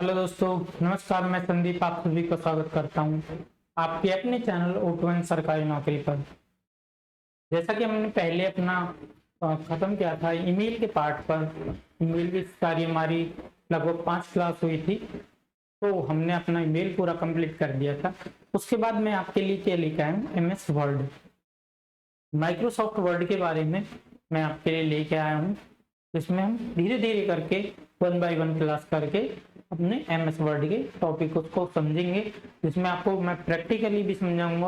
Hello दोस्तों, नमस्कार। मैं संदीप आप सभी को स्वागत करता हूं आपके अपने चैनल O2N सरकारी नौकरी पर। जैसा कि हमने पहले अपना खत्म किया था ईमेल के पार्ट पर। ईमेल की सारी हमारी लगभग 5 क्लास हुई थी, तो हमने अपना ईमेल पूरा कंप्लीट कर दिया था। उसके बाद मैं आपके लिए क्या लेकर आया हूँ, MS वर्ड, माइक्रोसॉफ्ट वर्ड के बारे में मैं आपके लिए लेके आया हूँ। इसमें हम धीरे धीरे करके 1 बाय 1 क्लास करके अपने MS वर्ड के टॉपिक को समझेंगे, जिसमें आपको मैं प्रैक्टिकली भी समझाऊंगा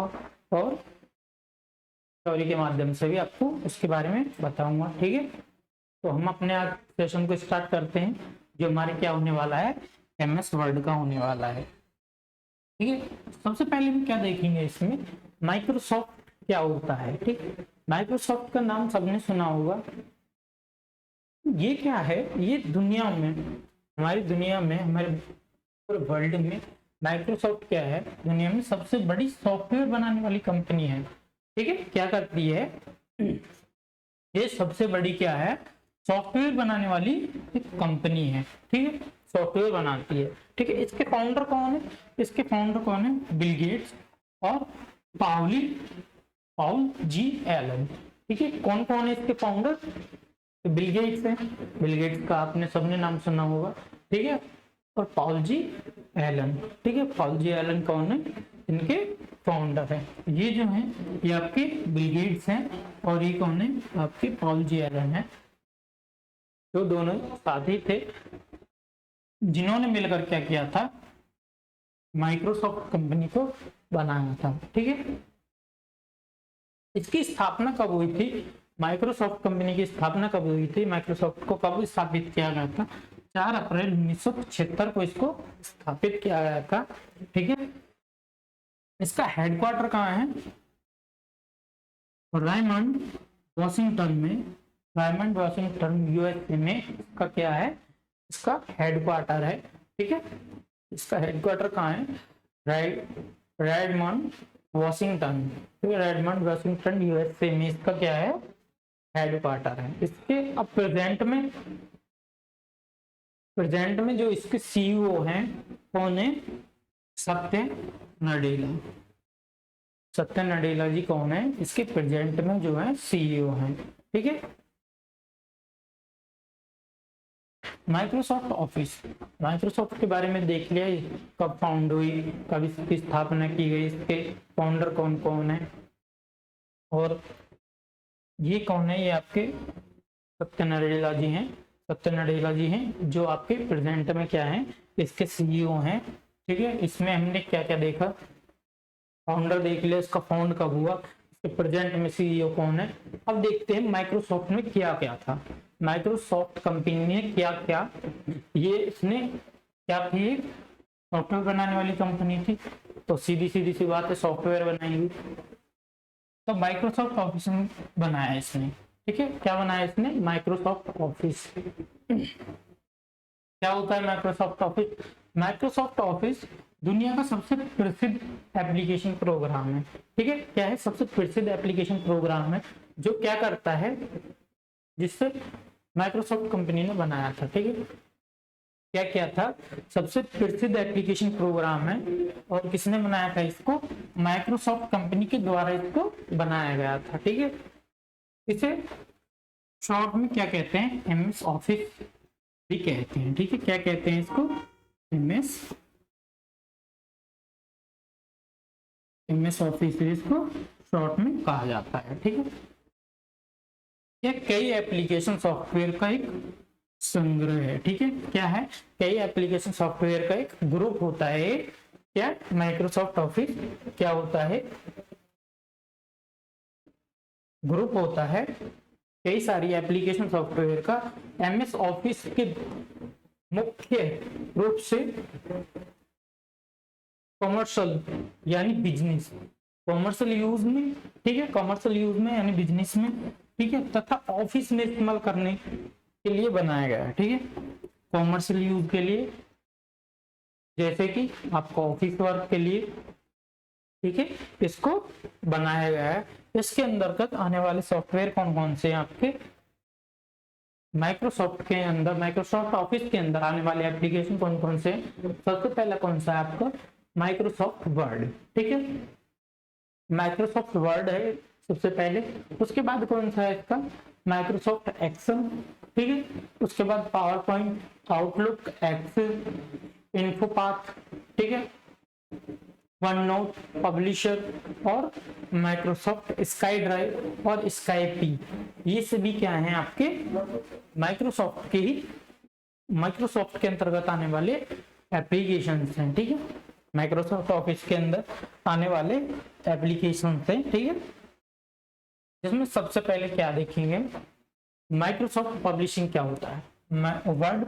और थ्योरी के माध्यम से भी आपको उसके बारे में बताऊंगा। ठीक है, तो हम अपने आज सेशन को स्टार्ट करते हैं, जो हमारे क्या होने वाला है, MS वर्ड का होने वाला है। ठीक है, सबसे पहले हम क्या देखेंगे इसमें, माइक्रोसॉफ्ट क्या होता है। ठीक है, माइक्रोसॉफ्ट का नाम सबने सुना होगा। ये क्या है, ये दुनिया में, हमारी दुनिया में, हमारे पूरे वर्ल्ड में माइक्रोसॉफ्ट क्या है, दुनिया में सबसे बड़ी सॉफ्टवेयर बनाने वाली कंपनी है। ठीक है, क्या करती है ये, सबसे बड़ी क्या है, सॉफ्टवेयर बनाने वाली एक कंपनी है। ठीक है, सॉफ्टवेयर बनाती है। ठीक है, इसके फाउंडर कौन है, इसके फाउंडर कौन है, बिल गेट्स और पाउल जी एलन। ठीक है, कौन कौन है इसके फाउंडर, बिल गेट्स है, बिल गेट्स का आपने सबने नाम सुना होगा। ठीक है, और पॉल जी एलन। ठीक है, पॉल जी एलन कौन है, इनके फाउंडर है। ये जो है ये आपके बिल गेट्स हैं और ये कौन है, आपके पॉल जी एलन है, जो दोनों साथी थे जिन्होंने मिलकर क्या किया था, माइक्रोसॉफ्ट कंपनी को बनाया था। ठीक है, इसकी स्थापना कब हुई थी, माइक्रोसॉफ्ट कंपनी की स्थापना कब हुई थी, माइक्रोसॉफ्ट को कब स्थापित किया गया था, 4 अप्रैल 1976 को इसको स्थापित किया गया था। ठीक है, इसका हेडक्वार्टर कहाँ है, रायमंड वॉशिंगटन में, रायमंड वॉशिंगटन USA में इसका क्या है, इसका हेडक्वार्टर है। ठीक है, इसका हेडक्वार्टर कहाँ है, Redmond Washington, Redmond Washington USA में इसका क्या है, हेडक्वार्टर है। इसके अब प्रेजेंट में जो इसके CEO हैं कौन है, सत्य नडेला। सत्य नडेला जी कौन है, इसके प्रेजेंट में जो है CEO हैं। ठीक है, माइक्रोसॉफ्ट ऑफिस, माइक्रोसॉफ्ट के बारे में देख लिया, कब फाउंड हुई, कब इसकी स्थापना की गई, इसके फाउंडर कौन कौन है, और ये कौन है, ये आपके सत्य नडेला जी हैं। सत्य नडेला जी हैं जो आपके प्रेजेंट में क्या है, इसके CEO हैं। ठीक है, इसमें हमने क्या क्या देखा, फाउंडर देख लिया, इसका फाउंड कब हुआ, इसके प्रेजेंट में CEO कौन है। अब देखते हैं माइक्रोसॉफ्ट में क्या क्या था, माइक्रोसॉफ्ट कंपनी ने क्या क्या, ये इसने क्या थी, सॉफ्टवेयर बनाने वाली कंपनी थी, तो सीधी सीधी सी बात है, सॉफ्टवेयर बनाएंगी। तो माइक्रोसॉफ्ट ऑफिस बनाया इसने। ठीक है, क्या बनाया इसने, माइक्रोसॉफ्ट ऑफिस। क्या होता है माइक्रोसॉफ्ट ऑफिस, माइक्रोसॉफ्ट ऑफिस दुनिया का सबसे प्रसिद्ध एप्लीकेशन प्रोग्राम है। ठीक है, क्या है, सबसे प्रसिद्ध एप्लीकेशन प्रोग्राम है, जो क्या करता है, जिससे माइक्रोसॉफ्ट कंपनी ने बनाया था। ठीक है, क्या क्या था, सबसे प्रसिद्ध एप्लीकेशन प्रोग्राम है, और किसने बनाया था इसको, माइक्रोसॉफ्ट कंपनी के द्वारा इसको बनाया गया था। ठीक है, इसे शॉर्ट में क्या कहते हैं, MS ऑफिस भी कहते हैं। ठीक है, क्या कहते हैं इसको, MS ऑफिस इसको शॉर्ट में कहा जाता है। ठीक है, यह कई एप्लीकेशन सॉफ्टवेयर का एक संग्रह है। ठीक है, क्या है, कई एप्लीकेशन सॉफ्टवेयर का एक ग्रुप होता है। क्या, माइक्रोसॉफ्ट ऑफिस क्या होता है, ग्रुप होता है कई सारी एप्लीकेशन सॉफ्टवेयर का। MS ऑफिस के मुख्य रूप से कमर्शियल यानी बिजनेस, कमर्शियल यूज में, ठीक है, कमर्शियल यूज में यानी बिजनेस में, ठीक है, तथा ऑफिस में इस्तेमाल करने के लिए बनाया गया है। ठीक है, कमर्शियल यूज के लिए, जैसे कि आपका ऑफिस वर्क के लिए, ठीक है, इसको बनाया गया है। इसके अंतर्गत आने वाले सॉफ्टवेयर कौन कौन से हैं आपके, माइक्रोसॉफ्ट के अंदर, माइक्रोसॉफ्ट ऑफिस के अंदर आने वाले एप्लीकेशन कौन कौन से? सबसे पहला कौन सा है आपका? माइक्रोसॉफ्ट वर्ड, ठीक है, माइक्रोसॉफ्ट वर्ड है सबसे पहले। उसके बाद कौन सा है इसका? माइक्रोसॉफ्ट एक्सेल, ठीक है। उसके बाद पावर पॉइंट, आउटलुक, एक्सेल, इन्फोपाथ, ठीक है, वन नोट, पब्लिशर और माइक्रोसॉफ्ट स्काई ड्राइव और स्काईपी। ये सभी क्या हैं आपके माइक्रोसॉफ्ट के ही, माइक्रोसॉफ्ट के अंतर्गत आने वाले एप्लीकेशन हैं, ठीक है, माइक्रोसॉफ्ट ऑफिस के अंदर आने वाले एप्लीकेशन हैं, ठीक है। जिसमें सबसे पहले क्या देखेंगे, माइक्रोसॉफ्ट पब्लिशिंग क्या होता है, वर्ड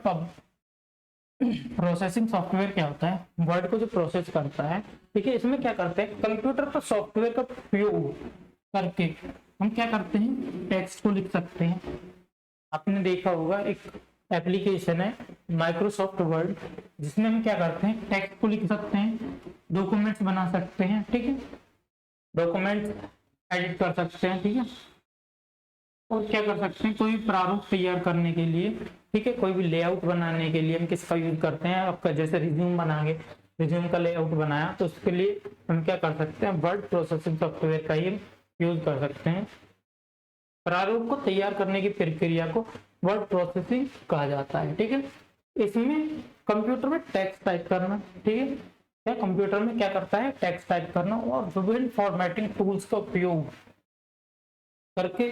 प्रोसेसिंग सॉफ्टवेयर क्या होता है, वर्ड को जो प्रोसेस करता है, ठीक है। इसमें क्या करते हैं, कंप्यूटर पर सॉफ्टवेयर का उपयोग करके हम क्या करते हैं, टेक्स्ट को लिख सकते हैं। आपने देखा होगा एक एप्लीकेशन है माइक्रोसॉफ्ट वर्ड, जिसमें हम क्या करते हैं, टेक्स्ट को लिख सकते हैं, डॉक्यूमेंट्स बना सकते हैं, ठीक है, डॉक्यूमेंट्स एडिट कर सकते हैं, ठीक है, और क्या कर सकते हैं, कोई प्रारूप तैयार करने के लिए, ठीक है, कोई भी लेआउट बनाने के लिए हम किसका यूज करते हैं, आपका जैसे रिज्यूम बनाएंगे, रिज्यूम का लेआउट बनाया तो उसके लिए हम क्या कर सकते हैं, वर्ड प्रोसेसिंग सॉफ्टवेयर का ही यूज कर सकते हैं। प्रारूप को तैयार करने की प्रक्रिया को वर्ड प्रोसेसिंग कहा जाता है, ठीक है। इसमें कंप्यूटर में टेक्स्ट टाइप करना, ठीक है, क्या कंप्यूटर में क्या करता है, टेक्स्ट टाइप करना और विभिन्न फॉर्मेटिंग टूल्स का उपयोग करके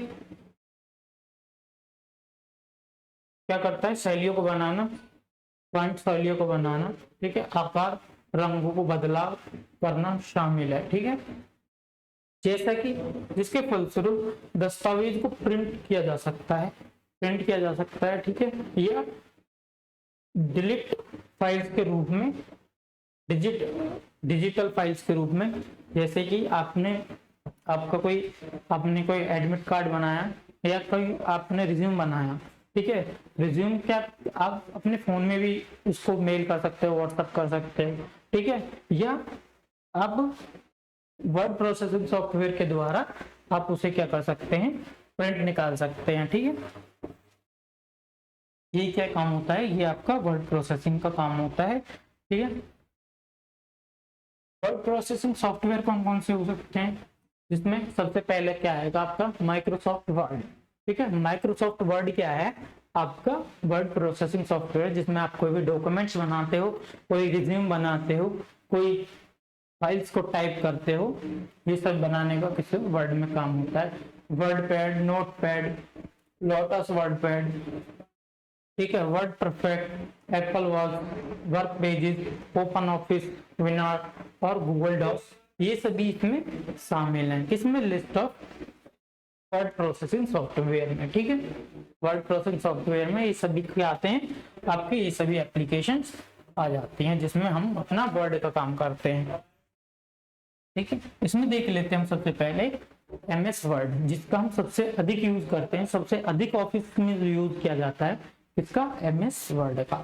क्या करता है, शैलियों को बनाना, पॉइंट शैलियों को बनाना, ठीक है, आकार रंगों को बदलाव करना शामिल है, ठीक है। जैसा कि जिसके फलस्वरूप दस्तावेज को प्रिंट किया जा सकता है, प्रिंट किया जा सकता है, ठीक है, या डिलीट फाइल्स के रूप में, डिजिटल फाइल्स के रूप में। जैसे कि आपने कोई एडमिट कार्ड बनाया या कोई आपने रिज्यूम बनाया, ठीक है, रिज्यूम क्या आप अपने फोन में भी उसको मेल कर सकते हो, व्हाट्सएप कर सकते हैं, ठीक है, या आप वर्ड प्रोसेसिंग सॉफ्टवेयर के द्वारा आप उसे क्या कर सकते हैं, प्रिंट निकाल सकते हैं, ठीक है। ये क्या काम होता है, ये आपका वर्ड प्रोसेसिंग का काम होता है, ठीक है। वर्ड प्रोसेसिंग सॉफ्टवेयर कौन कौन से हो सकते हैं, जिसमें सबसे पहले क्या आएगा आपका माइक्रोसॉफ्ट वर्ड, ठीक है। माइक्रोसॉफ्ट वर्ड क्या है, आपका वर्ड प्रोसेसिंग सॉफ्टवेयर, जिसमें आप कोई भी डॉक्यूमेंट्स बनाते हो, कोई रिज्यूम बनाते हो, कोई फाइल्स को टाइप करते हो, ये सब बनाने का किसी वर्ड में काम होता है। Word pad, note pad, lotus word pad, ठीक है, word perfect, Apple work pages, open office, विनार और गूगल डॉक्स, ये सभी इसमें शामिल हैं, किसमें, list of word processing software में, ठीक है। वर्ड प्रोसेसिंग सॉफ्टवेयर में ये सभी क्या आते हैं, आपके ये सभी एप्लीकेशंस आ जाती हैं, जिसमें हम अपना वर्ड का काम करते हैं, ठीक है। इसमें देख लेते हैं हम सबसे पहले एमएस वर्ड, जिसका हम सबसे अधिक यूज करते हैं, सबसे अधिक ऑफिस में यूज किया जाता है, इसका एमएस वर्ड का,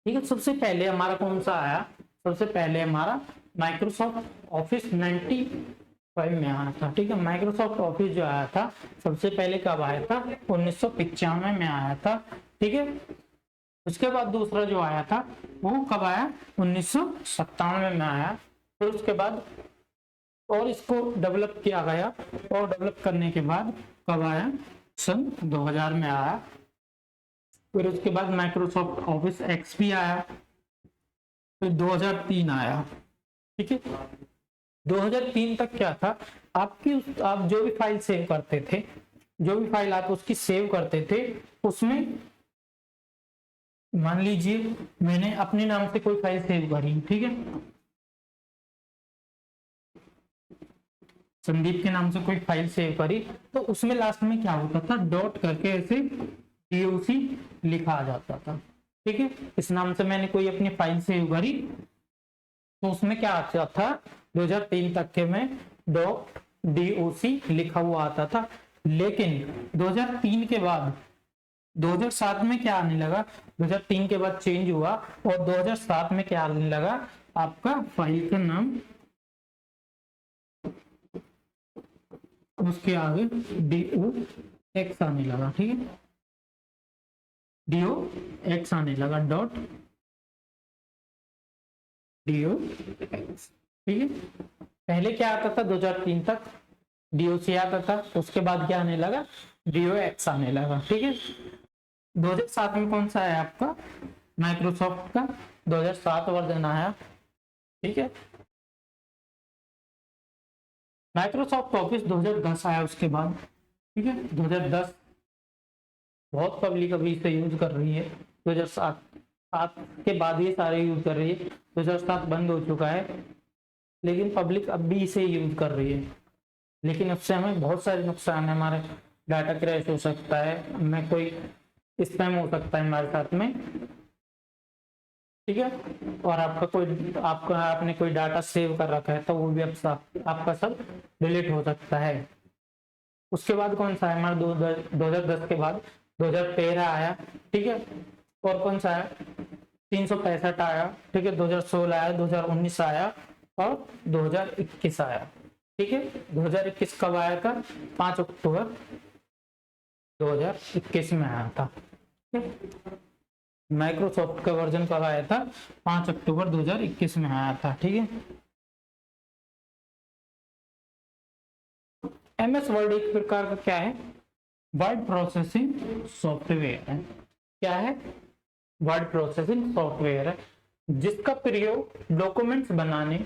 ठीक है। सबसे पहले हमारा कौन सा आया, सबसे पहले हमारा माइक्रोसॉफ्ट ऑफिस 95 में आया था, ठीक है। माइक्रोसॉफ्ट ऑफिस जो आया था सबसे पहले कब आया था, 1995 में आया था, ठीक है। उसके बाद दूसरा जो आया था वो कब आया, 1997 में आया। फिर उसके बाद और इसको डेवलप किया गया, और डेवलप करने के बाद कब आया, सन 2000 में आया। फिर उसके बाद माइक्रोसॉफ्ट ऑफिस एक्सपी आया, फिर 2003 आया, ठीक है। 2003 तक क्या था, आप जो भी फाइल सेव करते थे, जो भी फाइल आप उसकी सेव करते थे, उसमें मान लीजिए मैंने अपने नाम से कोई फाइल सेव करी, ठीक है, संदीप के नाम से कोई फाइल सेव करी, तो उसमें लास्ट में क्या होता था, डॉट करके ऐसे डॉc लिखा आ जाता था, ठीक है। इस नाम से मैंने कोई अपनी फाइल सेव करी तो उसमें क्या आता था, 2003 तक के में .doc लिखा हुआ आता था। लेकिन 2003 के बाद 2007 में क्या आने लगा, 2003 के बाद चेंज हुआ और 2007 में क्या आने लगा, आपका फाइल का नाम उसके आगे docx आने लगा, ठीक है। डीओ एक्स आने लगा, डॉट डीओ एक्स। ठीक है, पहले क्या आता था 2003 तक डीओसी आता था, उसके बाद क्या आने लगा, डीओ एक्स आने लगा। ठीक है, 2007 में कौन सा आया आपका, माइक्रोसॉफ्ट का 2007 वर्जन आया। ठीक है, माइक्रोसॉफ्ट ऑफिस 2010 आया उसके बाद। ठीक है, 2010 बहुत पब्लिक अभी इसे यूज कर रही है। 2007 सात के बाद ये सारे यूज कर रही है, 2007 बंद हो चुका है, लेकिन पब्लिक अब भी इसे यूज कर रही है। लेकिन उससे हमें बहुत सारे नुकसान है, हमारे डाटा क्रैश हो सकता है, हमें कोई स्पैम हो सकता है हमारे साथ में। ठीक है, और आपने कोई डाटा सेव कर रखा है तो वो भी आपका सब डिलीट हो सकता है। उसके बाद कौन सा है हमारा 2010 के बाद 2013 आया। ठीक है, और कौन सा आया 365 आया। ठीक है, 2016 आया, 2019 आया और 2021 आया। ठीक है, 2021 कब आया था, 5 अक्टूबर 2021 में आया था। ठीक है, माइक्रोसॉफ्ट का वर्जन कब आया था, 5 अक्टूबर 2021 में आया था। ठीक है, एमएस वर्ड एक प्रकार का क्या है, वर्ड प्रोसेसिंग सॉफ्टवेयर है। क्या है, वर्ड प्रोसेसिंग सॉफ्टवेयर है, जिसका प्रयोग डॉक्यूमेंट्स बनाने,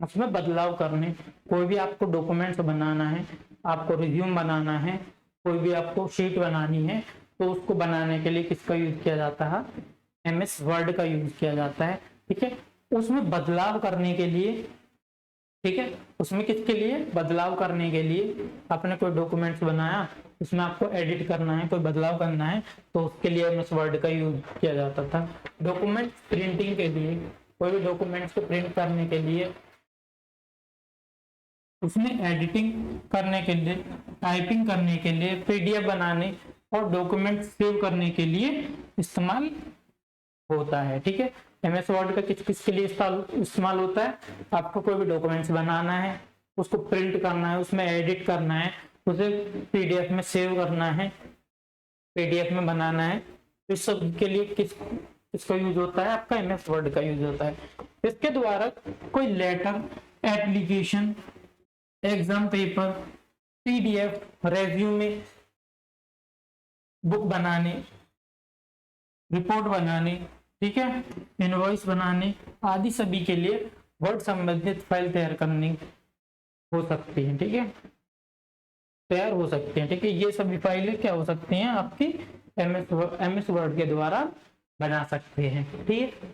उसमें बदलाव करने, कोई भी आपको डॉक्यूमेंट्स बनाना है, आपको रिज्यूम बनाना है, कोई भी आपको शीट बनानी है, तो उसको बनाने के लिए किसका यूज किया जाता है, एमएस वर्ड का यूज किया जाता है। ठीक है, उसमें बदलाव करने के लिए, ठीक है, उसमें किसके लिए, बदलाव करने के लिए, आपने कोई डॉक्यूमेंट्स बनाया, उसमें आपको एडिट करना है, कोई बदलाव करना है, तो उसके लिए एमएस वर्ड का यूज किया जाता था। डॉक्यूमेंट प्रिंटिंग के लिए, कोई भी डॉक्यूमेंट्स को प्रिंट करने के लिए, उसमें एडिटिंग करने के लिए, टाइपिंग करने के लिए, पीडीएफ बनाने और डॉक्यूमेंट सेव करने के लिए इस्तेमाल होता है। ठीक है, एमएस वर्ड का किस किस के लिए इस्तेमाल होता है, आपको कोई भी डॉक्यूमेंट्स बनाना है, उसको प्रिंट करना है, उसमें एडिट करना है, उसे पीडीएफ में सेव करना है, पीडीएफ में बनाना है, इस सब के लिए किसका यूज होता है, आपका एमएस वर्ड का यूज होता है। इसके द्वारा कोई letter, application, exam paper, PDF, resume, book बनाने, रिपोर्ट बनाने, ठीक है, इनवॉइस बनाने आदि सभी के लिए वर्ड संबंधित फाइल तैयार करनी हो सकती है। ठीक है, तैयार हो सकते हैं। ठीक है, ये सभी फाइलें क्या हो सकती हैं, आपकी एमएस वर्ड के द्वारा बना सकते हैं। ठीक है,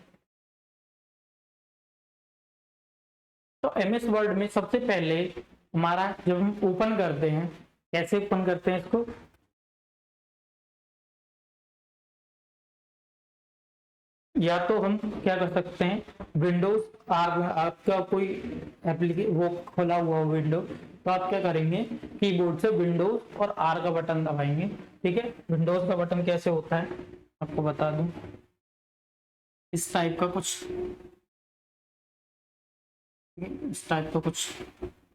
तो एमएस वर्ड में सबसे पहले हमारा जब हम ओपन करते हैं, कैसे ओपन करते हैं इसको, या तो हम क्या कर सकते हैं, विंडोज आपका कोई एप्लीकेशन वो खुला हुआ विंडो, तो आप क्या करेंगे, कीबोर्ड से विंडोज और आर का बटन दबाएंगे। ठीक है, विंडोज का बटन कैसे होता है आपको बता दूं, इस टाइप का कुछ, इस टाइप का कुछ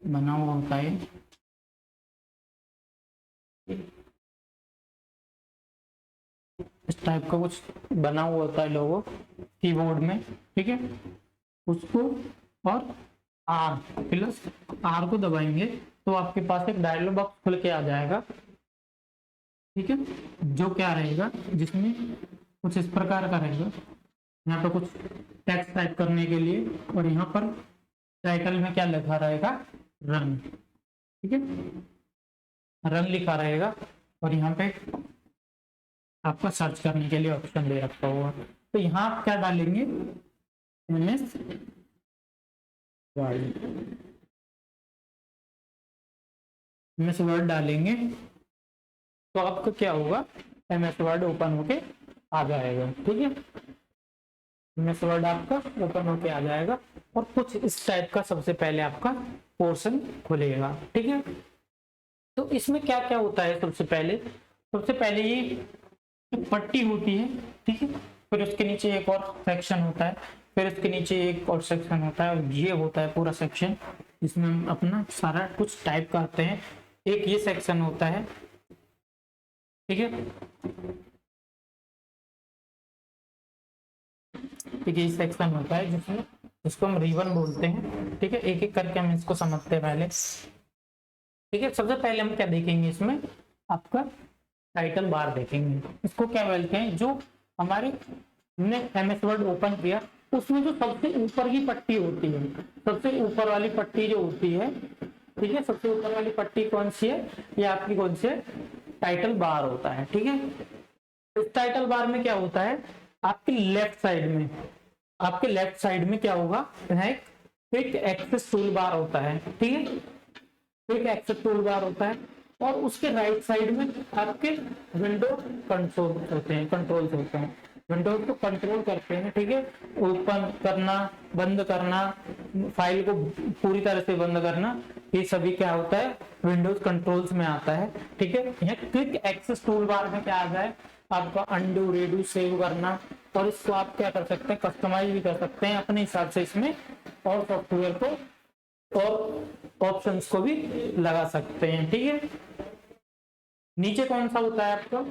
बना हुआ होता है। इस टाइप का कुछ बना हुआ होता है लोगो कीबोर्ड में। ठीक है, उसको और आर प्लस आर को दबाएंगे तो आपके पास एक डायलॉग बॉक्स खुल के आ जाएगा। ठीक है, जो क्या रहेगा, जिसमें कुछ इस प्रकार का रहेगा, यहाँ पे कुछ टेक्स्ट टाइप करने के लिए, और यहाँ पर टाइटल में क्या लिखा रहेगा, रन। ठीक है, रन लिखा रहेगा, और यहाँ पे आपका सर्च करने के लिए ऑप्शन दे रखा होगा। तो यहाँ आप क्या डालेंगे, एमएस वर्ड, एमएस वर्ड डालेंगे तो आपका क्या होगा, एमएस वर्ड ओपन होके आ जाएगा। ठीक है, एमएस वर्ड आपका ओपन होके आ जाएगा और कुछ इस टाइप का सबसे पहले आपका पोर्शन खुलेगा। ठीक है, तो इसमें क्या क्या होता है, सबसे पहले ये पट्टी होती है। ठीक है, फिर उसके नीचे एक और सेक्शन होता है, फिर उसके नीचे एक और सेक्शन होता है, और ये होता है पूरा सेक्शन जिसमें हम अपना सारा कुछ टाइप करते हैं। एक ये सेक्शन होता है। ठीक है, ठीक है, सेक्शन होता है जिसमें जिसको हम रिबन बोलते हैं। ठीक है, एक एक करके हम इसको समझते हैं पहले। ठीक है, सबसे पहले हम क्या देखेंगे इसमें, आपका टाइटल बार देखेंगे। इसको क्या बोलते हैं, जो हमारे हमने एमएस वर्ड ओपन किया उसमें जो सबसे ऊपर की पट्टी होती है, सबसे ऊपर वाली पट्टी जो होती है, ठीक है, सबसे ऊपर वाली पट्टी कौन सी है, ये आपकी कौन सी है, टाइटल बार होता है। ठीक है, इस टाइटल बार में क्या होता है, आपके लेफ्ट साइड में, आपके लेफ्ट साइड में क्या होगा, यहाँ एक क्विक एक्सेस टूल बार होता है। ठीक है, क्विक एक्सेस टूल बार होता है, और उसके राइट साइड में आपके विंडो कंट्रोल होते हैं, कंट्रोल्स होते हैं, विंडोज को कंट्रोल करते हैं। ठीक है, ओपन करना, बंद करना, फाइल को पूरी तरह से बंद करना, ये सभी क्या होता है, विंडोज कंट्रोल्स में आता है। ठीक है, यहाँ क्विक एक्सेस टूल बार में क्या आ जाए, आपका अंडू रेडू सेव करना, और इसको आप क्या कर सकते हैं, कस्टमाइज भी कर सकते हैं अपने हिसाब से इसमें, और सॉफ्टवेयर को और ऑप्शंस को भी लगा सकते हैं। ठीक है, नीचे कौन सा होता है आपका,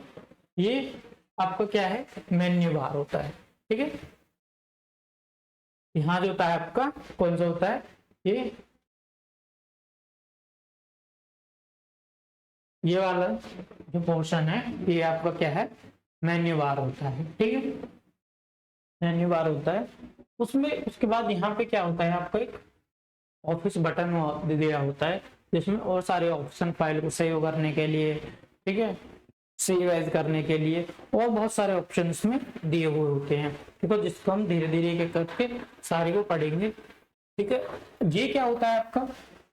ये आपका क्या है, मेन्यू बार होता है। ठीक है, यहाँ जो होता है आपका कौन सा होता है, ये वाला जो पोर्शन है ये आपका क्या है, मेन्यू बार होता है। ठीक है, मेन्यू बार होता है, उसमें उसके बाद यहाँ पे क्या होता है, आपका एक ऑफिस बटन दिया होता है जिसमें और सारे ऑप्शन, फाइल को सेव करने के लिए, ठीक है, सेव एज करने के लिए, और बहुत सारे ऑप्शन इसमें दिए हुए होते हैं। ठीक है, जिसको हम धीरे धीरे करके सारे को पढ़ेंगे। ठीक है, ये क्या होता है आपका,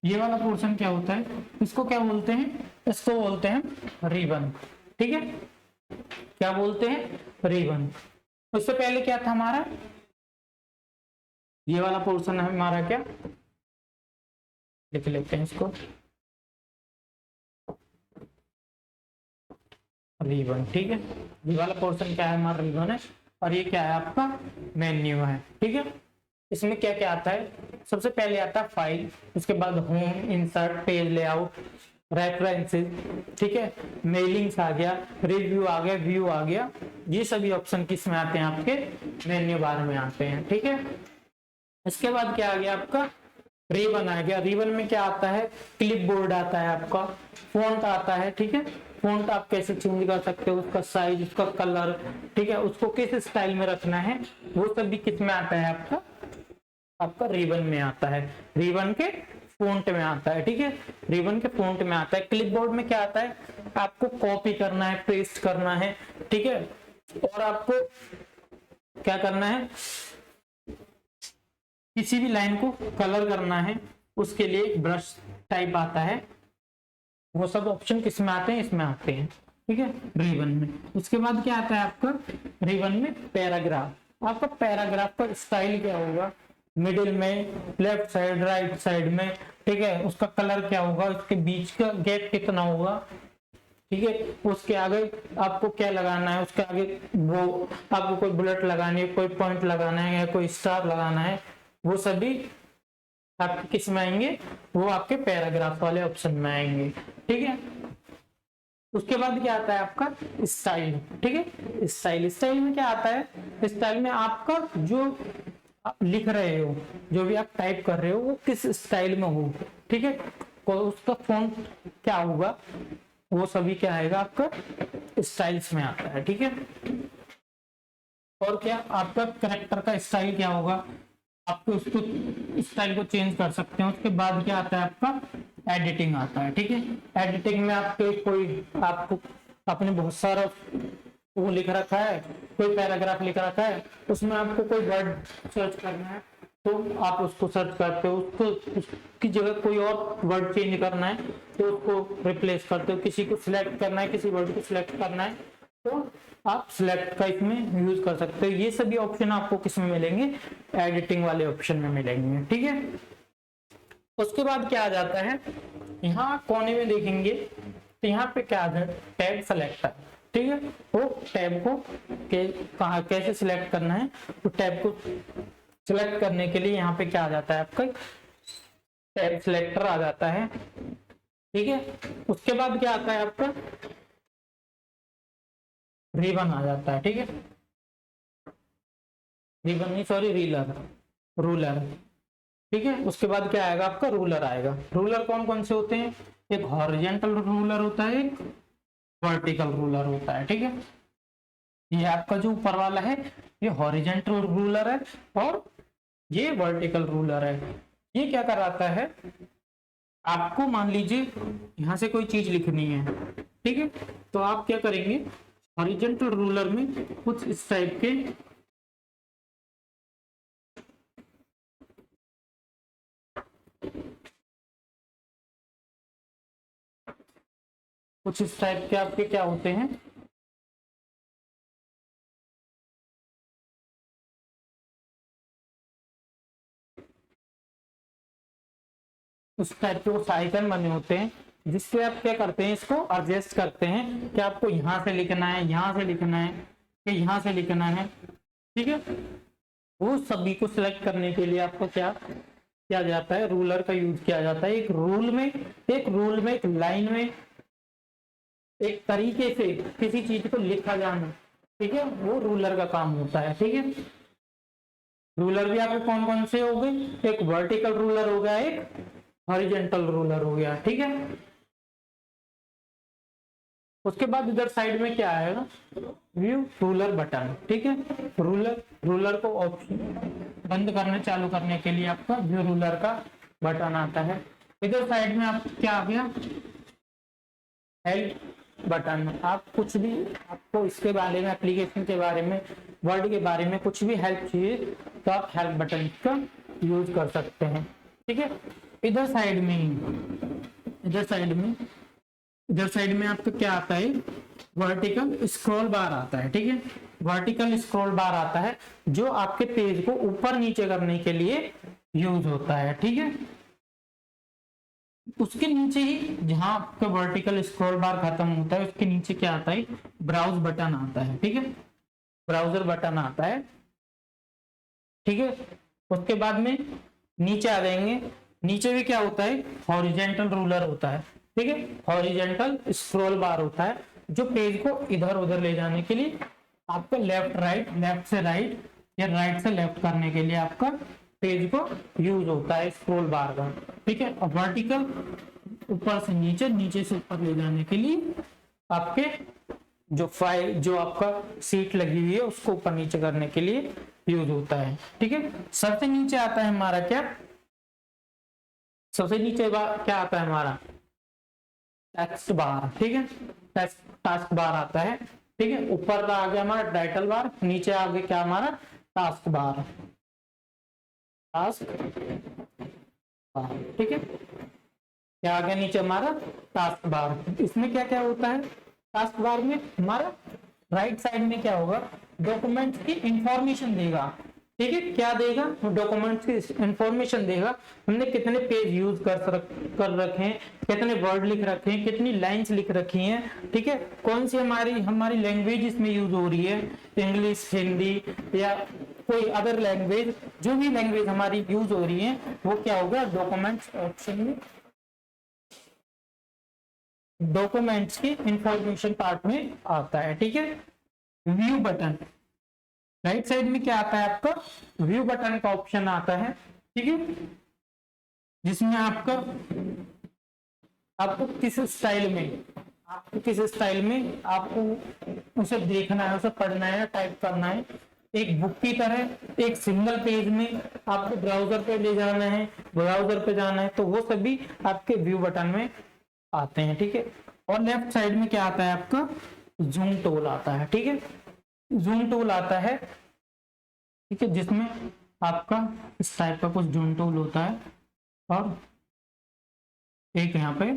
ये वाला पोर्शन क्या होता है, इसको क्या बोलते हैं, इसको बोलते हैं रिबन। ठीक है, क्या बोलते हैं, रिबन। उससे पहले क्या था हमारा, ये वाला पोर्शन है हमारा क्या, लिख लेते हैं इसको, रिबन। ठीक है, ये वाला पोर्शन क्या है हमारा, रिबन है, और ये क्या है आपका, मेन्यू है। ठीक है, इसमें क्या क्या आता है, सबसे पहले आता है फाइल, उसके बाद home, insert, page layout, references, ठीक है, मेलिंग्स आ गया, रिव्यू आ गया, व्यू आ गया, ये सभी ऑप्शन किस में आते हैं, आपके मेन्यू बार में आते हैं। ठीक है, इसके बाद क्या आ गया आपका, रिबन आ गया। रिबन में क्या आता है, क्लिप बोर्ड आता है आपका, फॉन्ट आता है। ठीक है, फॉन्ट आप कैसे चेंज कर सकते हो, उसका साइज, उसका कलर, ठीक है, उसको किस स्टाइल में रखना है, वो सब भी किस में आता है, आपका आपका रिबन में आता है, रिबन के फॉन्ट में आता है। ठीक है, रिबन के फॉन्ट में आता है। क्लिपबोर्ड में क्या आता है, आपको कॉपी करना है, पेस्ट करना है, ठीक है, और आपको क्या करना है, किसी भी लाइन को कलर करना है, उसके लिए एक ब्रश टाइप आता है, वो सब ऑप्शन किस में आते हैं, इसमें आते हैं। ठीक है, रिबन में। उसके बाद क्या आता है आपका, रिबन में पैराग्राफ। आपका पैराग्राफ का स्टाइल क्या होगा, मिडिल में, लेफ्ट साइड, राइट साइड में, ठीक है, उसका कलर क्या होगा, उसके बीच का गैप कितना होगा, ठीक है, उसके आगे आपको क्या लगाना है, उसके आगे वो आपको कोई बुलेट लगानी है, कोई पॉइंट लगाना है, या कोई स्टार लगाना है, वो सभी आपके किस में आएंगे, वो आपके पैराग्राफ वाले ऑप्शन में आएंगे। ठीक है, उसके बाद क्या आता है आपका स्टाइल। ठीक है, स्टाइल, स्टाइल में क्या आता है, स्टाइल में आपका जो आप लिख रहे हो, जो भी आप टाइप कर रहे हो, वो किस स्टाइल में हो, ठीक है, उसका फॉन्ट क्या होगा, वो सभी क्या आएगा, आपका स्टाइल्स में आता है। ठीक है, और क्या आपका कैरेक्टर का स्टाइल क्या होगा, आपको उसको स्टाइल को चेंज कर सकते हैं। उसके बाद क्या आता है आपका एडिटिंग आता है। ठीक है, एडिटिंग में आपके कोई, आपको आपने बहुत सारा वो लिख रखा है, कोई पैराग्राफ लिख रखा है, उसमें आपको कोई वर्ड सर्च करना है, तो आप उसको सर्च करते हो, उसको उसकी जगह कोई और वर्ड चेंज करना है तो उसको रिप्लेस करते हो, किसी को सिलेक्ट करना है, किसी वर्ड को सिलेक्ट करना है, तो आप सिलेक्ट का इसमें यूज कर सकते हो। ये सभी ऑप्शन आपको किस में मिलेंगे, एडिटिंग वाले ऑप्शन में मिलेंगे। ठीक है, उसके बाद क्या आ जाता है, यहाँ कोने में देखेंगे तो यहाँ पे क्या आ जाता है, टैब सेलेक्टर। ठीक है, वो टैब को कहाँ कैसे सिलेक्ट करना है, तो टैब को सिलेक्ट करने के लिए यहाँ पे क्या आ जाता है, आपका टैब सिलेक्टर आ जाता है। ठीक है, उसके बाद क्या आता है, आपका रिबन आ जाता है। ठीक है, रिबन नहीं, सॉरी, रीलर, रूलर। ठीक है, उसके बाद क्या आएगा आपका, रूलर आएगा। रूलर कौन कौन से होते हैं, एक हॉरिजेंटल रूलर होता है, एक वर्टिकल रूलर होता है। ठीक है, ये आपका जो ऊपर वाला है ये हॉरिजेंटल रूलर है और ये वर्टिकल रूलर है। ये क्या कराता है, आपको मान लीजिए यहां से कोई चीज लिखनी है, ठीक है, तो आप क्या करेंगे, हॉरिजेंटल रूलर में कुछ इस टाइप के आपके क्या होते हैं, उस टाइप के वो आइकन बने होते हैं, जिससे आप क्या करते हैं, इसको एडजस्ट करते हैं कि आपको यहां से लिखना है, यहां से लिखना है, कि यहां से लिखना है। ठीक है, वो सभी को सिलेक्ट करने के लिए आपको क्या किया जाता है, रूलर का यूज किया जाता है। एक रूल में, एक लाइन में, एक तरीके से किसी चीज को लिखा जाना, ठीक है, वो रूलर का काम होता है। ठीक है, रूलर भी आपके कौन कौन से हो गए, एक वर्टिकल रूलर हो गया, एक हॉरिजेंटल रूलर हो गया। ठीक है, उसके बाद इधर साइड में क्या आएगा, व्यू रूलर बटन। ठीक है, रूलर को ऑप्शन बंद करने चालू करने के लिए आपका व्यू रूलर का बटन आता है। इधर साइड में आप क्या आ गया, हेल्प बटन। आप कुछ भी, आपको इसके बारे में, एप्लीकेशन के बारे में, वर्ड के बारे में कुछ भी हेल्प चाहिए तो आप हेल्प बटन का यूज कर सकते हैं। ठीक है, इधर साइड में आपको क्या आता है, वर्टिकल स्क्रॉल बार आता है। ठीक है, वर्टिकल स्क्रॉल बार आता है जो आपके पेज को ऊपर नीचे करने के लिए यूज होता है। ठीक है, उसके नीचे ही जहां आपका वर्टिकल स्क्रॉल बार खत्म होता है उसके नीचे क्या आता है, ब्राउज बटन आता है। ठीक है, ब्राउजर बटन आता है। ठीक है, उसके बाद में नीचे आ जाएंगे, नीचे भी क्या होता है, हॉरिजेंटल रूलर होता है। ठीक है, हॉरिजेंटल स्क्रॉल बार होता है जो पेज को इधर उधर ले जाने के लिए आपका लेफ्ट से राइट या राइट से लेफ्ट करने के लिए आपका पेज को यूज होता है स्क्रॉल बार का। ठीक है, और वर्टिकल ऊपर से नीचे, नीचे से ऊपर ले जाने के लिए आपके जो फाइल, जो आपका सीट लगी हुई है उसको ऊपर नीचे करने के लिए यूज होता है। ठीक है, सबसे नीचे आता है हमारा क्या, सबसे नीचे क्या आता है हमारा, टेक्स्ट बार। ठीक है, टास्क बार आता है। ठीक है, ऊपर का आ गया हमारा टाइटल बार, नीचे आगे क्या हमारा टास्क बार, टास्क बार। ठीक है, क्या आ गया नीचे हमारा टास्क बार। इसमें क्या क्या होता है, टास्क बार में हमारा राइट साइड में क्या होगा, डॉक्यूमेंट्स की इंफॉर्मेशन देगा। ठीक है, क्या देगा, डॉक्यूमेंट्स की इंफॉर्मेशन देगा, हमने कितने पेज यूज कर रखे हैं, कितने वर्ड लिख रखे हैं, कितनी लाइंस लिख रखी हैं। ठीक है, कौन सी हमारी लैंग्वेज इसमें यूज हो रही है, इंग्लिश, हिंदी या कोई अदर लैंग्वेज, जो भी लैंग्वेज हमारी यूज हो रही है वो क्या होगा, डॉक्यूमेंट्स ऑप्शन में, डॉक्यूमेंट्स की इंफॉर्मेशन पार्ट में आता है। ठीक है, व्यू बटन, राइट साइड में क्या आता है आपका, व्यू बटन का ऑप्शन आता है। ठीक है, जिसमें आपको किस स्टाइल में आपको उसे देखना है, उसे पढ़ना है, टाइप करना है, एक बुक की तरह एक सिंगल पेज में आपको ब्राउजर पे ले जाना है, ब्राउजर पे जाना है, तो वो सभी आपके व्यू बटन में आते हैं। ठीक है, और लेफ्ट साइड में क्या आता है आपका, जूम टूल आता है। ठीक है, जूम टूल आता है, ठीक है, जिसमें आपका इस टाइप का कुछ जूम टूल होता है और एक यहाँ पे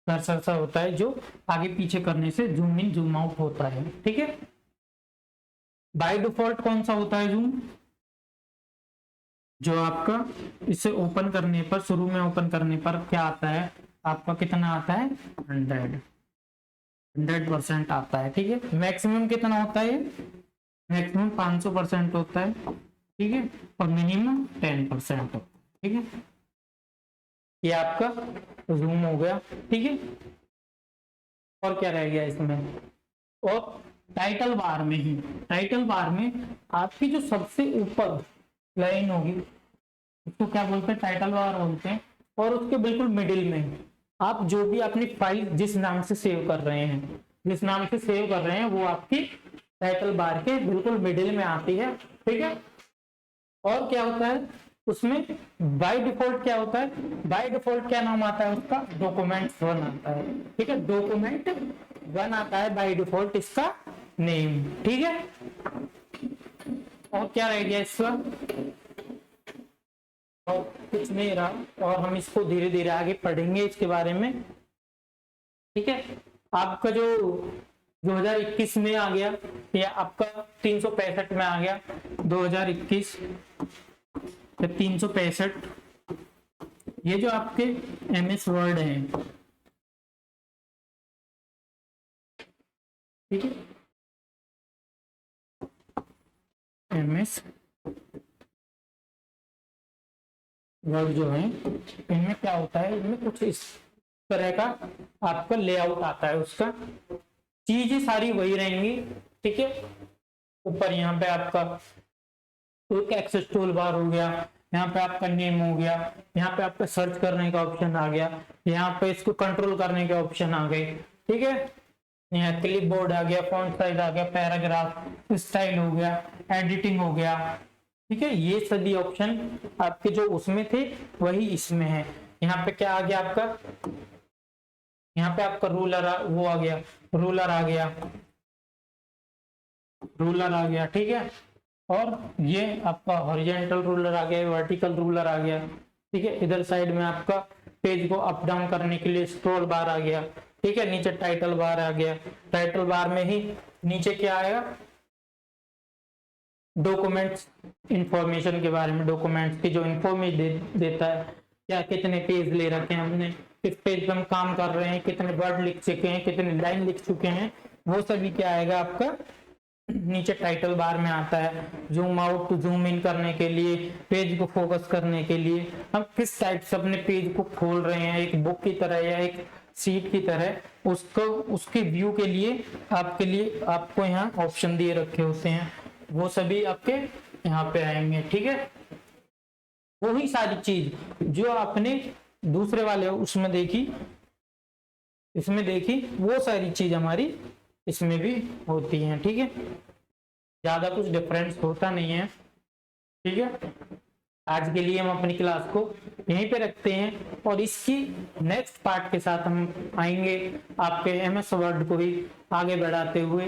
कर्सर सा होता है जो आगे पीछे करने से जूम इन जूम आउट होता है। ठीक है, बाय डिफॉल्ट कौन सा होता है जूम, जो आपका इसे ओपन करने पर, शुरू में ओपन करने पर क्या आता है आपका, कितना आता है, 100% आता है। ठीक है, मैक्सिमम कितना होता है, मैक्सिमम 500% होता है। ठीक है, और मिनिमम 10% होता है। ठीक है, ये आपका जूम हो गया। ठीक है, और क्या रह गया इसमें, और टाइटल बार में ही, टाइटल बार में आपकी जो सबसे ऊपर लाइन होगी उसको क्या बोलते हैं, टाइटल बार बोलते हैं। और उसके बिल्कुल मिडिल में आप जो भी अपनी फाइल जिस नाम से सेव कर रहे हैं, जिस नाम से सेव कर रहे हैं वो आपकी टाइटल बार के बिल्कुल मिडिल में आती है, ठीक है। और क्या होता है उसमें बाय डिफॉल्ट क्या होता है, बाय डिफॉल्ट क्या नाम आता है उसका, डॉक्यूमेंट 1 आता है, ठीक है। डॉक्यूमेंट 1 आता है बाय डिफॉल्ट इसका नेम, ठीक है। और क्या रह गया इसका, और कुछ नहीं रहा, और हम इसको धीरे धीरे आगे पढ़ेंगे इसके बारे में, ठीक है। आपका जो 2021 में आ गया या आपका 365 में आ गया, 2021 या 365, ये जो आपके MS वर्ड है, ठीक है, MS वर्ड जो है इनमें क्या होता है, इनमें कुछ इस तरह का आपका लेआउट आता है, उसका चीजें सारी वही रहेंगी, ठीक है। ऊपर यहाँ पे आपका एक एक्सेस टूल बार हो गया, यहाँ पे आपका नेम हो गया, यहाँ पे आपका सर्च करने का ऑप्शन आ गया, यहाँ पे इसको कंट्रोल करने के ऑप्शन आ गए, ठीक है। यहाँ क्लिप बोर्ड आ गया, फॉन्ट साइज आ गया, पैराग्राफ स्टाइल हो गया, एडिटिंग हो गया, ठीक है। ये सभी ऑप्शन आपके जो उसमें थे वही इसमें है। यहाँ पे क्या आ गया आपका, यहाँ पे आपका रूलर वो आ गया, रूलर आ गया, रूलर आ गया, ठीक है। और ये आपका हॉरिजॉन्टल रूलर आ गया, वर्टिकल रूलर आ गया, ठीक है। इधर साइड में आपका पेज को अप डाउन करने के लिए स्क्रॉल बार आ गया, ठीक है। नीचे टाइटल बार आ गया, टाइटल बार में ही नीचे क्या आएगा, डॉक्यूमेंट्स इंफॉर्मेशन के बारे में, डॉक्यूमेंट्स की जो इंफॉर्मेशन देता है, क्या कितने पेज ले रखे हैं हमने, किस पेज पे हम काम कर रहे हैं, कितने वर्ड लिख चुके हैं, कितने लाइन लिख चुके हैं, वो सभी क्या आएगा आपका नीचे टाइटल बार में आता है। Zoom out to zoom in करने के लिए, पेज को फोकस करने के लिए, हम किस टाइप से अपने पेज को खोल रहे हैं, एक बुक की तरह या एक सीट की तरह, उसको उसके व्यू के लिए आपके लिए आपको यहाँ ऑप्शन दिए रखे होते हैं, वो सभी आपके यहाँ पे आएंगे, ठीक है। वही सारी चीज जो आपने दूसरे वाले उसमें देखी, इसमें देखी, वो सारी चीज हमारी इसमें भी होती है, ठीक है। ज्यादा कुछ डिफरेंस होता नहीं है, ठीक है। आज के लिए हम अपनी क्लास को यहीं पे रखते हैं और इसकी नेक्स्ट पार्ट के साथ हम आएंगे आपके MS वर्ड को ही आगे बढ़ाते हुए।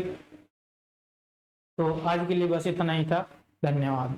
तो आज के लिए बस इतना ही था, धन्यवाद।